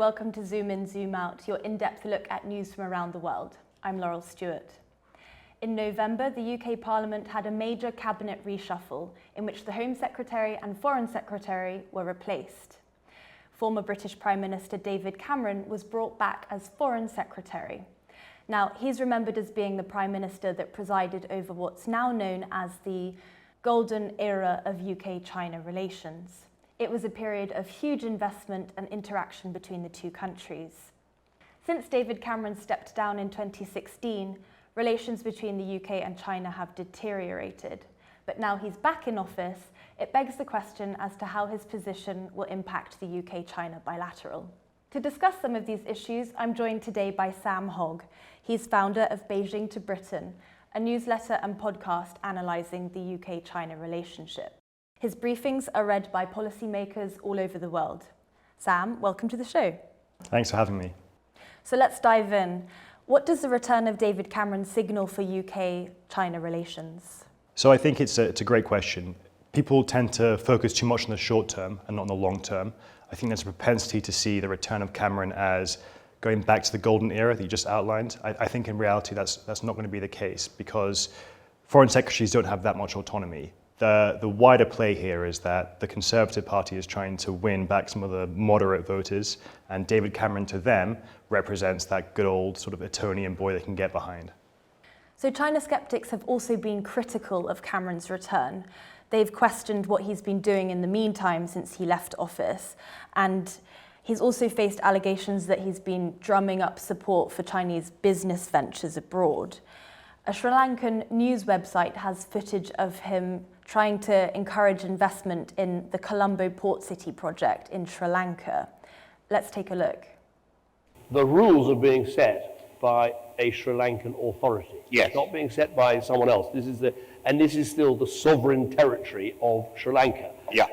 welcome to Zoom In, Zoom Out, your in-depth look at news from around the world. I'm Laurel Stewart. In November, the UK Parliament had a major cabinet reshuffle in which the Home Secretary and Foreign Secretary were replaced. Former British Prime Minister David Cameron was brought back as Foreign Secretary. Now, he's remembered as being the Prime Minister that presided over what's now known as the golden era of UK China relations. It was a period of huge investment and interaction between the two countries. Since David Cameron stepped down in 2016, relations between the UK and China have deteriorated. But now he's back in office, it begs the question as to how his position will impact the UK-China bilateral. To discuss some of these issues, I'm joined today by Sam Hogg. He's founder of Beijing to Britain, a newsletter and podcast analysing the UK-China relationship. His briefings are read by policymakers all over the world. Sam, welcome to the show. Thanks for having me. So let's dive in. What does the return of David Cameron signal for UK-China relations? So I think it's a great question. People tend to focus too much on the short term and not on the long term. I think there's a propensity to see the return of Cameron as going back to the golden era that you just outlined. I think in reality that's not going to be the case because foreign secretaries don't have that much autonomy. The wider play here is that the Conservative Party is trying to win back some of the moderate voters, and David Cameron to them represents that good old sort of Etonian boy they can get behind. So China skeptics have also been critical of Cameron's return. They've questioned what he's been doing in the meantime since he left office, and he's also faced allegations that he's been drumming up support for Chinese business ventures abroad. A Sri Lankan news website has footage of him trying to encourage investment in the Colombo Port City project in Sri Lanka. Let's take a look. The rules are being set by a Sri Lankan authority. Yes. It's not being set by someone else. This is still the sovereign territory of Sri Lanka. Yeah.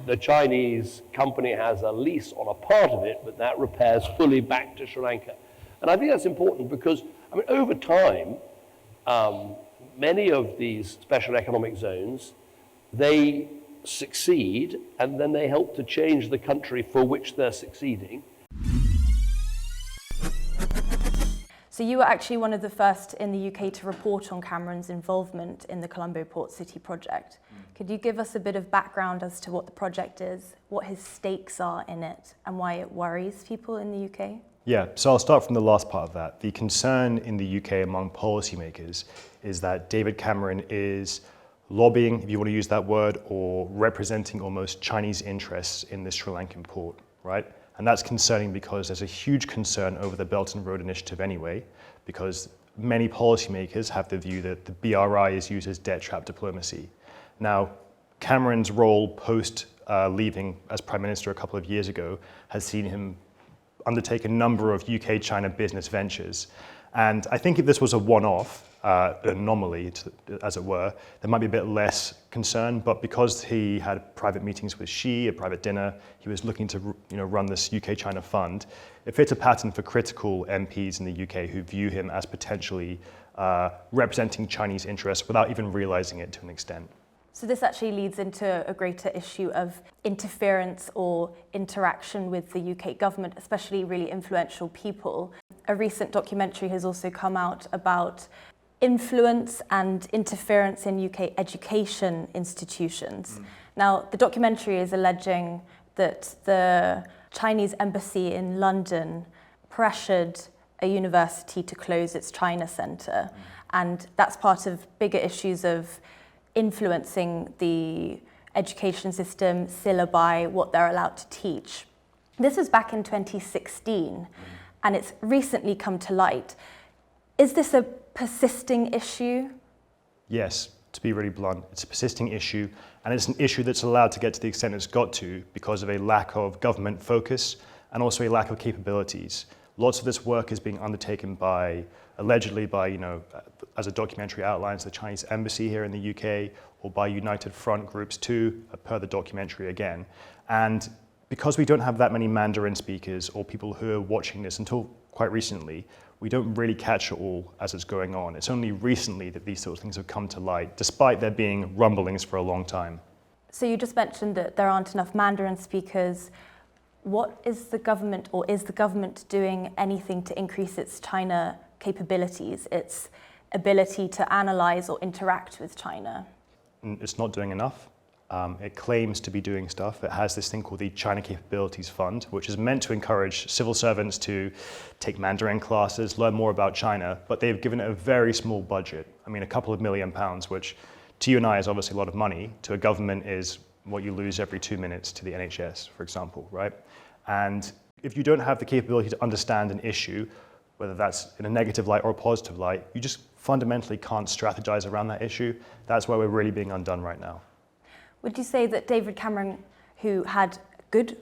The Chinese company has a lease on a part of it, but that repairs fully back to Sri Lanka. And I think that's important because, over time, many of these special economic zones, they succeed and then they help to change the country for which they're succeeding. So you were actually one of the first in the UK to report on Cameron's involvement in the Colombo Port City project. Could you give us a bit of background as to what the project is, what his stakes are in it, and why it worries people in the UK? Yeah, so I'll start from the last part of that. The concern in the UK among policymakers is that David Cameron is lobbying, if you want to use that word, or representing almost Chinese interests in the Sri Lankan port, right? And that's concerning because there's a huge concern over the Belt and Road Initiative anyway, because many policymakers have the view that the BRI is used as debt trap diplomacy. Now, Cameron's role post leaving as Prime Minister a couple of years ago has seen him undertake a number of UK-China business ventures. And I think if this was a one-off, anomaly, as it were, there might be a bit less concern. But because he had private meetings with Xi, a private dinner, he was looking to run this UK-China fund. It fits a pattern for critical MPs in the UK who view him as potentially representing Chinese interests without even realizing it to an extent. So this actually leads into a greater issue of interference or interaction with the UK government, especially really influential people. A recent documentary has also come out about influence and interference in UK education institutions. Now, the documentary is alleging that the Chinese embassy in London pressured a university to close its China Centre, and that's part of bigger issues of influencing the education system, syllabi, what they're allowed to teach. This was back in 2016, and it's recently come to light. Is this a persisting issue? Yes, to be really blunt, it's a persisting issue, and it's an issue that's allowed to get to the extent it's got to because of a lack of government focus and also a lack of capabilities. Lots of this work is being undertaken allegedly by, as a documentary outlines, the Chinese embassy here in the UK, or by United Front groups too, per the documentary again. And because we don't have that many Mandarin speakers or people who are watching this until quite recently, we don't really catch it all as it's going on. It's only recently that these sort of things have come to light, despite there being rumblings for a long time. So you just mentioned that there aren't enough Mandarin speakers. What is the government, or is the government doing anything to increase its China capabilities, its ability to analyze or interact with China? It's not doing enough. It claims to be doing stuff. It has this thing called the China Capabilities Fund, which is meant to encourage civil servants to take Mandarin classes, learn more about China, but they've given it a very small budget. I mean, a couple of £1 million, which to you and I is obviously a lot of money. To a government is what you lose every 2 minutes to the NHS, for example, right? And if you don't have the capability to understand an issue, whether that's in a negative light or a positive light, you just fundamentally can't strategize around that issue. That's why we're really being undone right now. Would you say that David Cameron, who had good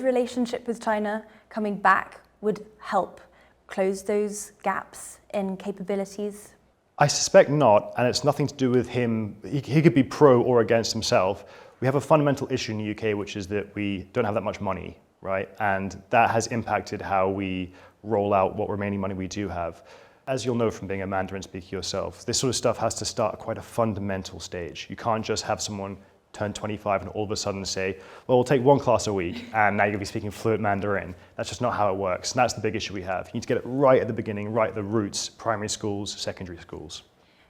relationship with China, coming back would help close those gaps in capabilities? I suspect not, and it's nothing to do with him. He could be pro or against himself. We have a fundamental issue in the UK, which is that we don't have that much money, right? And that has impacted how we roll out what remaining money we do have. As you'll know from being a Mandarin speaker yourself, this sort of stuff has to start at quite a fundamental stage. You can't just have someone turn 25 and all of a sudden say, well, we'll take one class a week and now you'll be speaking fluent Mandarin. That's just not how it works. And that's the big issue we have. You need to get it right at the beginning, right at the roots, primary schools, secondary schools.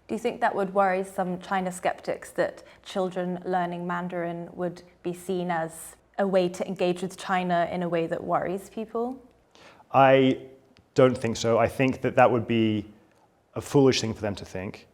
Do you think that would worry some China skeptics that children learning Mandarin would be seen as a way to engage with China in a way that worries people? I don't think so. I think that that would be a foolish thing for them to think.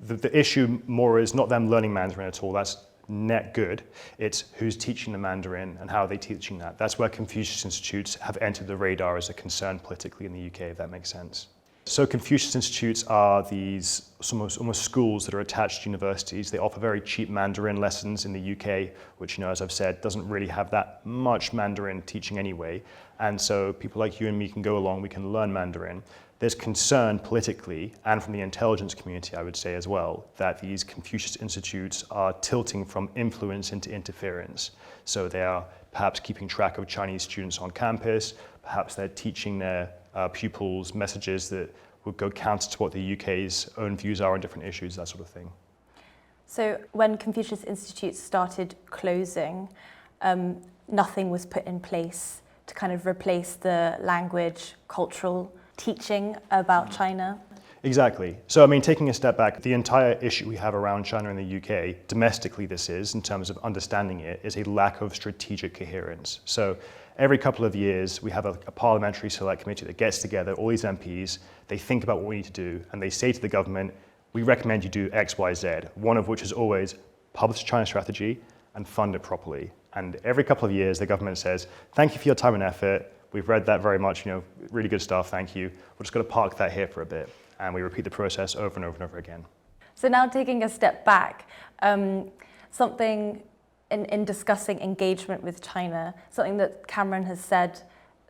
The issue more is not them learning Mandarin at all. That's net good. It's who's teaching the Mandarin and how are they teaching that. That's where Confucius Institutes have entered the radar as a concern politically in the UK, if that makes sense. So Confucius Institutes are these almost schools that are attached to universities. They offer very cheap Mandarin lessons in the UK, which, as I've said, doesn't really have that much Mandarin teaching anyway. And so people like you and me can go along, we can learn Mandarin. There's concern politically, and from the intelligence community, I would say as well, that these Confucius Institutes are tilting from influence into interference. So they are perhaps keeping track of Chinese students on campus, perhaps they're teaching their pupils messages that would go counter to what the UK's own views are on different issues, that sort of thing. So when Confucius Institutes started closing, nothing was put in place to kind of replace the language, cultural teaching about China? Exactly. So, taking a step back, the entire issue we have around China in the UK, domestically this is, in terms of understanding it, is a lack of strategic coherence. So, every couple of years, we have a parliamentary select committee that gets together, all these MPs, they think about what we need to do, and they say to the government, we recommend you do X, Y, Z, one of which is always publish a China strategy and fund it properly. And every couple of years, the government says, thank you for your time and effort. We've read that very much, really good stuff, thank you. We're just going to park that here for a bit. And we repeat the process over and over and over again. So now taking a step back, something in discussing engagement with China, something that Cameron has said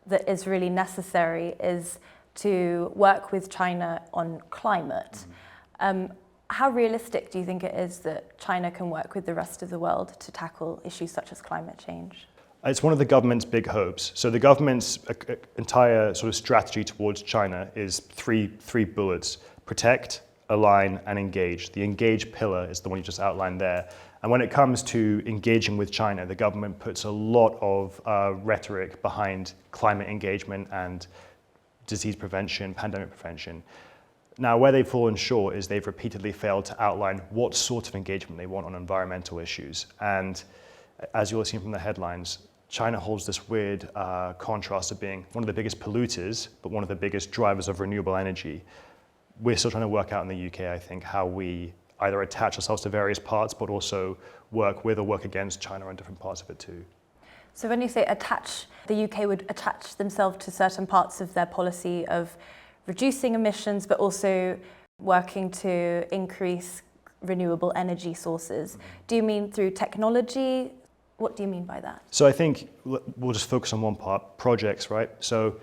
that is really necessary is to work with China on climate. How realistic do you think it is that China can work with the rest of the world to tackle issues such as climate change? It's one of the government's big hopes. So the government's entire sort of strategy towards China is three bullets: protect, align, and engage. The engage pillar is the one you just outlined there. And when it comes to engaging with China, the government puts a lot of rhetoric behind climate engagement and disease prevention, pandemic prevention. Now, where they've fallen short is they've repeatedly failed to outline what sort of engagement they want on environmental issues. And as you'll have seen from the headlines, China holds this weird contrast of being one of the biggest polluters, but one of the biggest drivers of renewable energy. We're still trying to work out in the UK, I think, how we either attach ourselves to various parts, but also work with or work against China on different parts of it too. So when you say attach, the UK would attach themselves to certain parts of their policy of reducing emissions, but also working to increase renewable energy sources. Do you mean through technology? What do you mean by that? So I think we'll just focus on one part, projects, right? So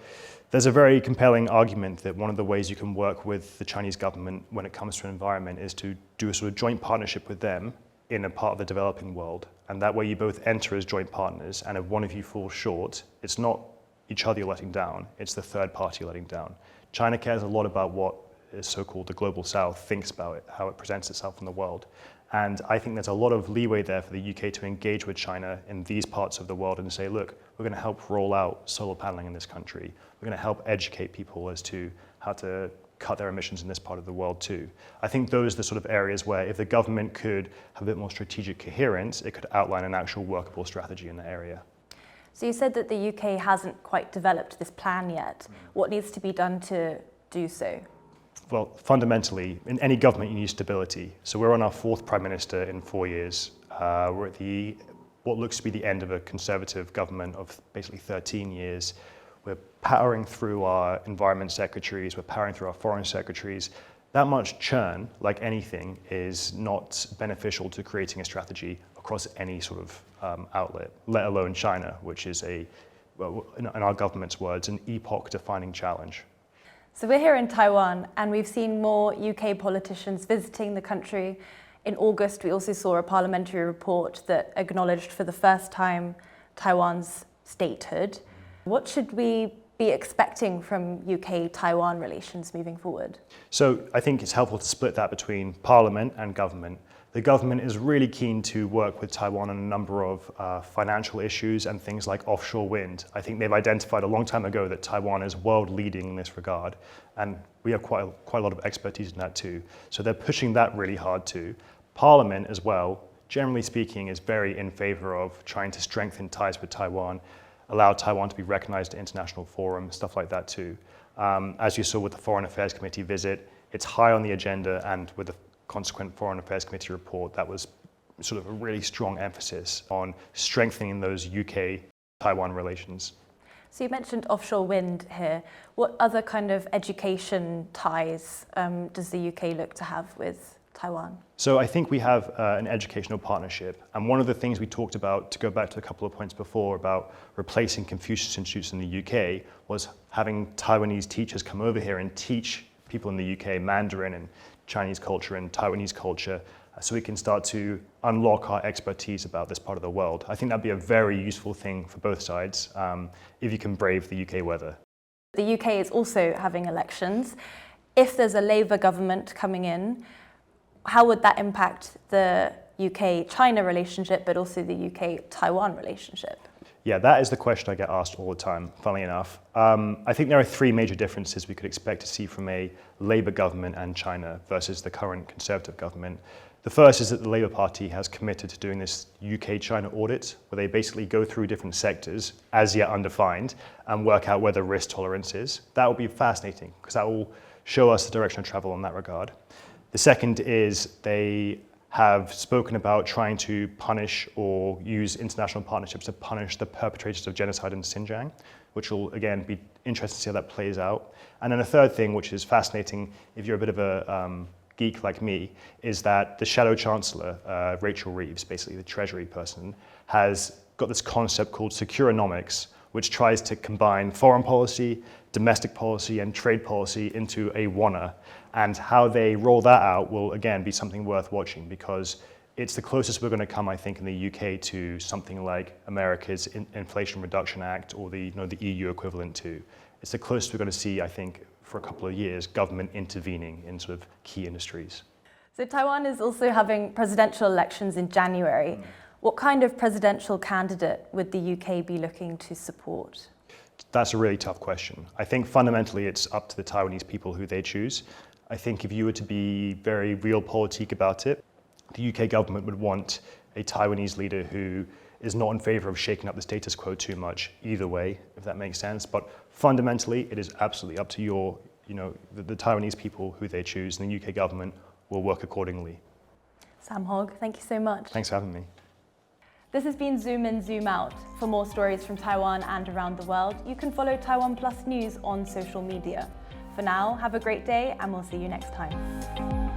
there's a very compelling argument that one of the ways you can work with the Chinese government when it comes to environment is to do a sort of joint partnership with them in a part of the developing world. And that way you both enter as joint partners, and if one of you falls short, it's not each other you're letting down, it's the third party you're letting down. China cares a lot about what is so-called the global south thinks about it, how it presents itself in the world. And I think there's a lot of leeway there for the UK to engage with China in these parts of the world and say, look, we're going to help roll out solar paneling in this country. We're going to help educate people as to how to cut their emissions in this part of the world too. I think those are the sort of areas where if the government could have a bit more strategic coherence, it could outline an actual workable strategy in the area. So you said that the UK hasn't quite developed this plan yet. What needs to be done to do so? Well, fundamentally, in any government, you need stability. So we're on our 4th Prime Minister in 4 years. We're at what looks to be the end of a Conservative government of basically 13 years. We're powering through our environment secretaries, we're powering through our foreign secretaries. That much churn, like anything, is not beneficial to creating a strategy across any sort of outlet, let alone China, which is well, in our government's words, an epoch-defining challenge. So we're here in Taiwan, and we've seen more UK politicians visiting the country. In August, we also saw a parliamentary report that acknowledged for the first time Taiwan's statehood. What should we be expecting from UK-Taiwan relations moving forward? So I think it's helpful to split that between Parliament and government. The government is really keen to work with Taiwan on a number of financial issues and things like offshore wind. I think they've identified a long time ago that Taiwan is world leading in this regard, and we have quite a lot of expertise in that too. So they're pushing that really hard too. Parliament as well, generally speaking, is very in favor of trying to strengthen ties with Taiwan, allow Taiwan to be recognized at international forums, stuff like that too. As you saw with the Foreign Affairs Committee visit, it's high on the agenda, and with the consequent Foreign Affairs Committee report, that was sort of a really strong emphasis on strengthening those UK-Taiwan relations. So you mentioned offshore wind here. What other kind of education ties does the UK look to have with Taiwan? So I think we have an educational partnership, and one of the things we talked about, to go back to a couple of points before about replacing Confucius Institutes in the UK, was having Taiwanese teachers come over here and teach people in the UK Mandarin and Chinese culture and Taiwanese culture, so we can start to unlock our expertise about this part of the world. I think that'd be a very useful thing for both sides if you can brave the UK weather. The UK is also having elections. If there's a Labour government coming in, how would that impact the UK-China relationship, but also the UK-Taiwan relationship? Yeah, that is the question I get asked all the time, funnily enough. I think there are 3 major differences we could expect to see from a Labour government and China versus the current Conservative government. The first is that the Labour Party has committed to doing this UK-China audit, where they basically go through different sectors, as yet undefined, and work out where the risk tolerance is. That will be fascinating, because that will show us the direction of travel in that regard. The second is they have spoken about trying to punish or use international partnerships to punish the perpetrators of genocide in Xinjiang, which will, again, be interesting to see how that plays out. And then a third thing, which is fascinating if you're a bit of a geek like me, is that the Shadow Chancellor, Rachel Reeves, basically the Treasury person, has got this concept called securonomics, which tries to combine foreign policy, domestic policy, and trade policy into a wanna. And how they roll that out will, again, be something worth watching, because it's the closest we're going to come, I think, in the UK to something like America's Inflation Reduction Act or the EU equivalent to. It's the closest we're going to see, I think, for a couple of years, government intervening in sort of key industries. So Taiwan is also having presidential elections in January. What kind of presidential candidate would the UK be looking to support? That's a really tough question. I think fundamentally it's up to the Taiwanese people who they choose. I think if you were to be very realpolitik about it, the UK government would want a Taiwanese leader who is not in favor of shaking up the status quo too much either way, if that makes sense. But fundamentally, it is absolutely up to the Taiwanese people who they choose, and the UK government will work accordingly. Sam Hogg, thank you so much. Thanks for having me. This has been Zoom In, Zoom Out. For more stories from Taiwan and around the world, you can follow TaiwanPlus News on social media. For now, have a great day, and we'll see you next time.